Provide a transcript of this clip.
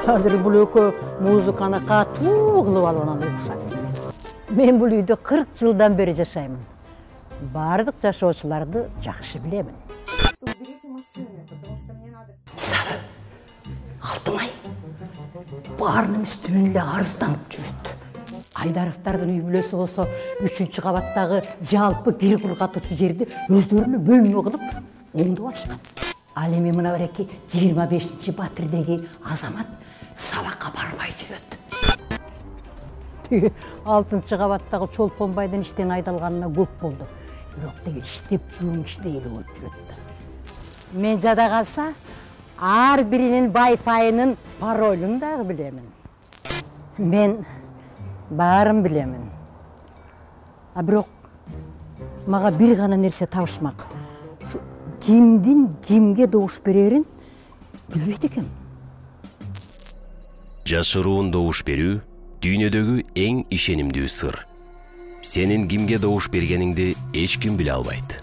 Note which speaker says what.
Speaker 1: Азыр бул экөө музыканы катуу кылып алган окшот. Мен бул үйдө 40 жылдан бери жашаймын. Бардык жашоочуларды жакшы билемин. Мисалы, Алтыңай баарынын үстүнөн эле арызданып жүрөт. Айдаровдардын үй бүлөсү болсо 3-чү кабаттагы жалпы кир кургатуучу жерди өздөрүнө бөлмө кылып оңдоп алышкан. Ал эми мына береки 25-чи батирдеги Азамат сабакка барбай жүрөт. 6-чы кабаттагы Чолпонбайдын иштен айдалганына көп болду. Бирок деген иштеп жүрүп болуп жүрөт. Мен жада калса, ар биринин Wi-Fi'нын паролун дагы билемин. Мен баарын билемин. А бирок мага бир гана нерсе табышмак. Кимдин кимге добуш берерин билбейт экенмин.
Speaker 2: Жашыруун добуш берүү дүйнөдөгү эң ишенимдүү сыр. Сенин кимге добуш бергениңди эч ким биле албайт.